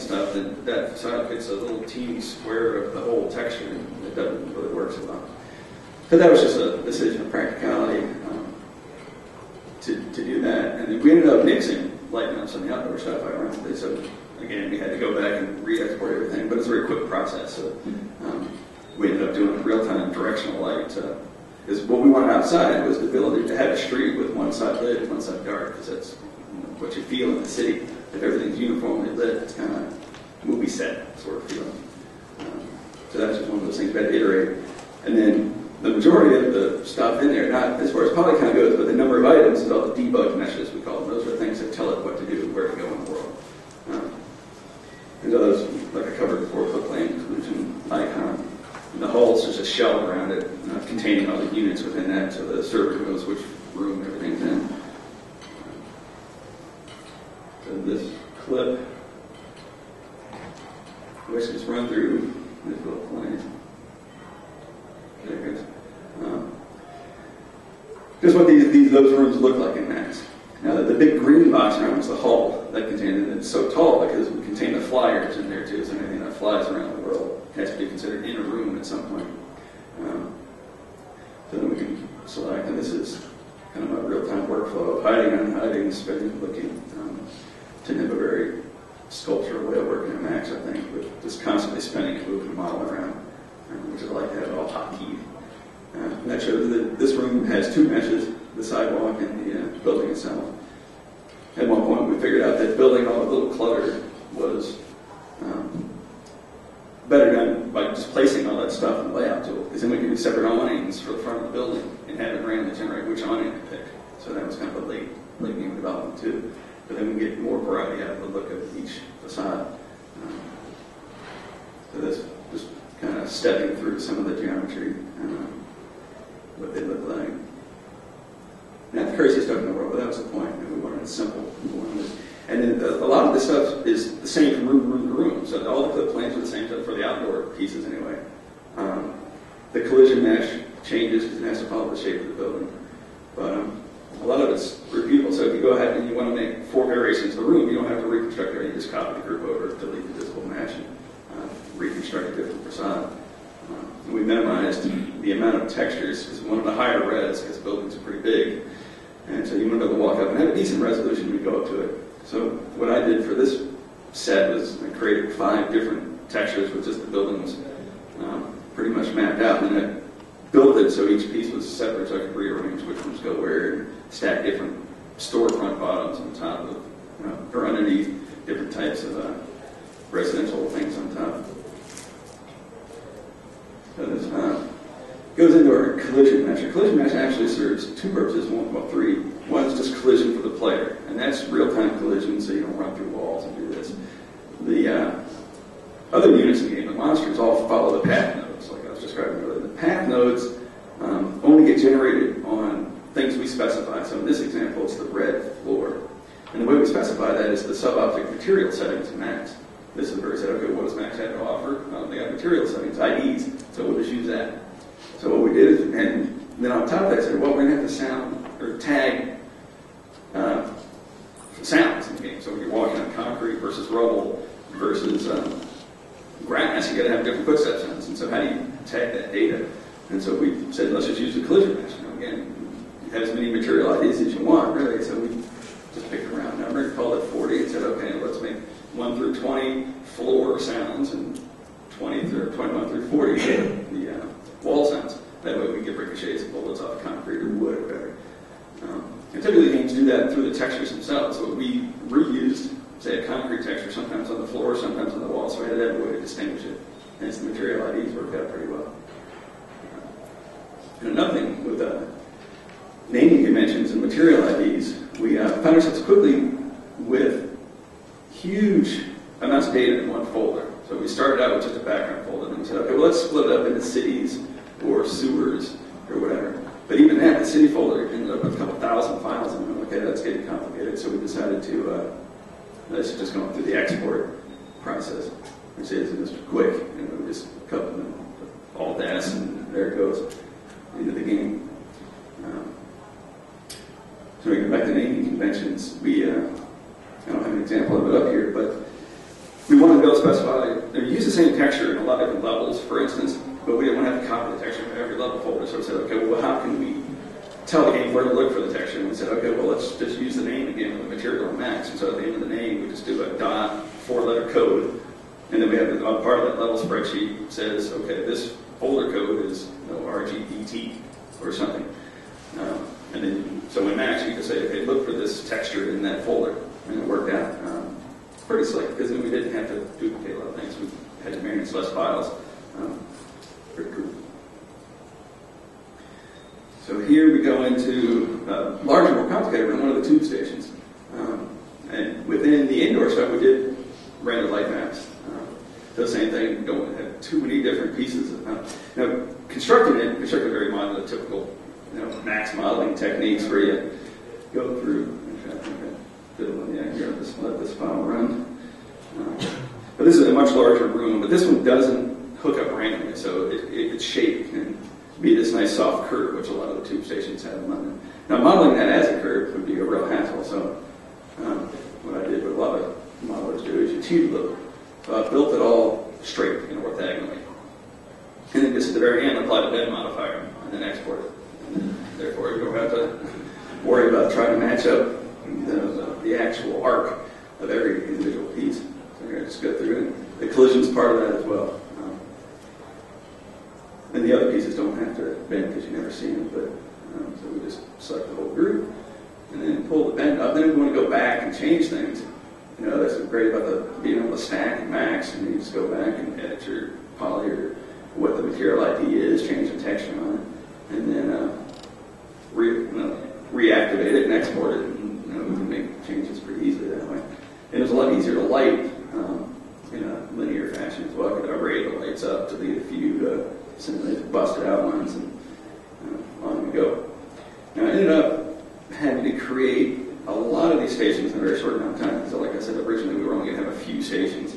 stuff, then that facade gets a little teeny square of the whole texture, and it doesn't really work so well. But that was just a decision of practicality to do that. And then we ended up mixing light maps on the outdoor stuff, ironically. So again, we had to go back and re-export everything, but it's a very quick process. So we ended up doing real-time directional light. Because what we wanted outside was the ability to have a street with one side lit and one side dark, because that's what you feel in the city. If everything's uniformly lit, it's kind of movie set sort of feeling. So that's just one of those things we had to iterate. And then the majority of the stuff in there, not as far as polycount goes, but the number of items is all the debug meshes, we call them. Those are things that tell it what to do, where to go in the world. And so those, like I covered before, footplane inclusion icon. And the hull's just a shell around it, containing all the units within that, so the server knows which room everything's in. So this clip, let's just run through this little plane. There it goes. Just what those rooms look like in Max. Now the big green box around is the hull that contains it. It's so tall because we contain the flyers in there too, so anything that flies around the world has to be considered in a room at some point. So then we can select, and this is kind of a real-time workflow of hiding, unhiding, spinning, looking, to have a very sculptural way of working in Max, I think, with just constantly spinning and moving the model around, which is like that all hotkeyed. And that shows that this room has two meshes, the sidewalk and the building itself. At one point we figured out that building all the little clutter was better done by just placing all that stuff in the layout tool, because then we can do separate awnings for the front of the building and have it randomly generate which awning to pick. So that was kind of a late game development too. But then we get more variety out of the look of each facade. So that's just kind of stepping through some of the geometry and what they look like. Not the craziest stuff in the world, but that was the point. We wanted it simple. And then a lot of this stuff is the same from room to room to room. So all the clip planes are the same stuff for the outdoor pieces anyway. The collision mesh changes because it has to follow the shape of the building. But a lot of it's repeatable. So if you go ahead and you want to make 4 variations of the room, you don't have to reconstruct it. You just copy the group over, delete the visible mesh, and reconstruct a different facade. We minimized the amount of textures because we wanted a higher res because buildings are pretty big. And so you want to be able to walk up and have a decent resolution when you go up to it. So what I did for this set was I created 5 different textures with just the buildings pretty much mapped out. And then I built it so each piece was separate so I could rearrange which ones go where and stack different storefront bottoms on top of, or underneath different types of residential things on top. So this goes into our collision mesh. Our collision mesh actually serves 2 purposes, 3. One is just collision for the player, and that's real-time collision, so you don't run through walls and do this. The other units in the game, the monsters, all follow the path nodes, like I was describing earlier. The path nodes only get generated on things we specify. So in this example, it's the red floor. And the way we specify that is the sub-object material settings in Max. This is where we said, okay, what does Max have to offer? They got material settings, IDs, so we'll just use that. So what we did is, and then on top of that, said, well, we're going to have to tag sounds in the game. So when you're walking on concrete versus rubble versus grass, you got to have different footstep sounds. And so how do you tag that data? And so we said, let's just use the collision mesh. Again, you have as many material IDs as you want, really. So we just picked a round number, called it 40, and said, okay, let's make 1 through 20 floor sounds and 21 through 40 the wall sounds. That way we get ricochets of bullets off concrete or wood or whatever. And typically games do that through the textures themselves. So we reused, say, a concrete texture, sometimes on the floor, sometimes on the wall, so we had to have a way to distinguish it. And the material IDs worked out pretty well. And another thing with naming conventions and material IDs, we found ourselves quickly with huge amounts of data in one folder. So we started out with just a background folder, and we said, okay, well, let's split it up into cities or sewers or whatever. But even that, the city folder ended up with a couple thousand files, and we went, okay, that's getting complicated. So we decided to, let's just go through the export process, which is just quick, and we just cut them Alt S, and there it goes into the game. So we go back to naming conventions. We, I don't have an example of it up here, but we want to same texture in a lot of different levels, for instance, but we didn't want to have to copy the texture for every level folder. So we said, okay, well, how can we tell the game where to look for the texture? And we said, okay, well, let's just use the name again of the material in Max. And so at the end of the name, we just do a dot 4-letter code, and then we have on part of that level spreadsheet says, okay, this folder code is RGBT or something. And then, so in Max, you can say, okay, look for this texture in that folder, and it worked out. Pretty slick, because then we didn't have to duplicate a lot of things. We had to manage less files. Pretty cool. So here we go into larger, more complicated one of the tube stations. And within the indoor stuff, we did render light maps. The same thing, don't have too many different pieces. Now, constructed very modular, typical Max modeling techniques where you go through. Actually, I think I did one here. Just let this file run. But this is a much larger room, but this one doesn't hook up randomly, so its shape can be this nice soft curve, which a lot of the tube stations have in London. Now, modeling that as a curve would be a real hassle, so what I did, what a lot of modelers do, is you cheat a little. Built it all straight, orthogonally. And then just at the very end, apply the bend modifier, and then export it. And therefore, you don't have to worry about trying to match up the actual arc of every individual piece. So we're going to just go through it. The collision's part of that as well. And the other pieces don't have to bend because you never see them, but so we just select the whole group, and then pull the bend up. Then if we want to go back and change things, that's what's great about being able to stack in Max, and you just go back and edit your poly or what the material ID is, change the texture on it, and then reactivate it and export it, and we can make changes pretty easily that way. And it's a lot easier to light in a linear fashion as well. I could array the lights up to leave a few simulate busted out ones, and on we go. Now I ended up having to create a lot of these stations in a very short amount of time. So like I said, originally we were only going to have a few stations.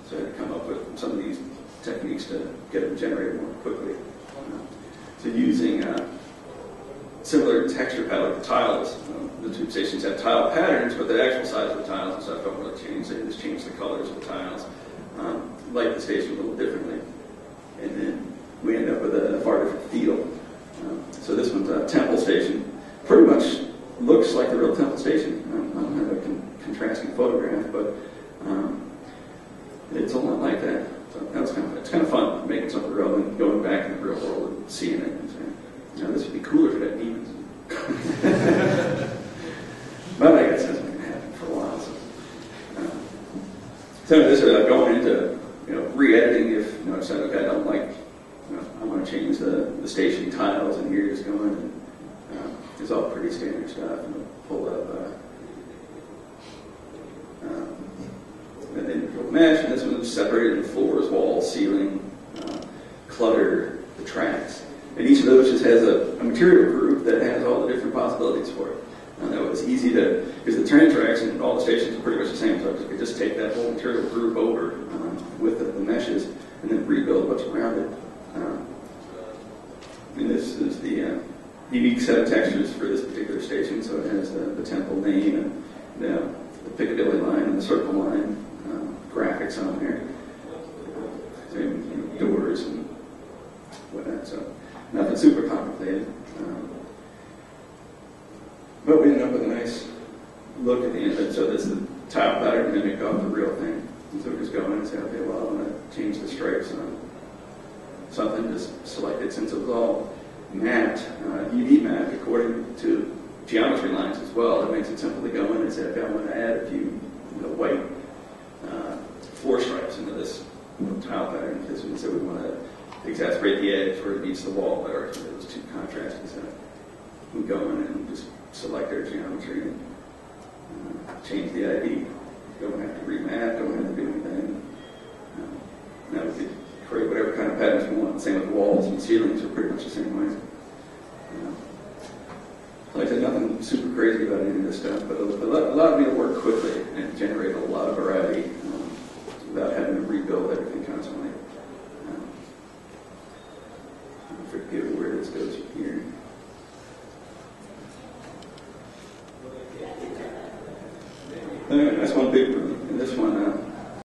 So I had to come up with some of these techniques to get them generated more quickly. So using similar texture palette, the tiles. The tube stations have tile patterns, but the actual size of the tiles and stuff don't really change. They just change the colors of the tiles. Light the station a little differently. And then we end up with a far different feel. So this one's a temple station. Pretty much looks like the real temple station. I don't have a contrasting photograph, but it's a lot like that. So it's kind of fun making something real and going back in the real world and seeing it and saying, this would be cooler if it had demons. But I guess that's not going to happen for a while. So this is going into re-editing if I decide, okay, I don't like, I want to change the station tiles, and here it's going. And, it's all pretty standard stuff. And we'll pull up an individual mesh, and this one's separated into floors, walls, ceiling, clutter, the tracks. And each of those just has a material group that has all the different possibilities for it. That was easy to, because the train tracks and all the stations are pretty much the same, so I could just take that whole material group over with the meshes and then rebuild what's around it. And this is the unique set of textures for this particular station, so it has the temple name and the Piccadilly line and the circle line graphics on there. And, doors and whatnot, so nothing super complicated. But we end up with a nice look at the end of it. So this is the tile pattern to mimic off the real thing. And so we just go in and say, okay, well, I want to change the stripes on something. Just select it. Since it was all mapped, UV mapped according to geometry lines as well, it makes it simple to go in and say, okay, I want to add a few white floor stripes into this tile pattern because we said we want to exacerbate the edge where it meets the wall better. So it was too contrasting. So we go in and just select our geometry and change the ID. Don't have to remap, don't have to do anything. Now we could create whatever kind of patterns we want. Same with walls and ceilings are pretty much the same way. Like I said, nothing super crazy about any of this stuff, but allowed me to work quickly and generate a lot of variety without having to rebuild everything constantly. I forget where this goes here. That's one big room. And this one,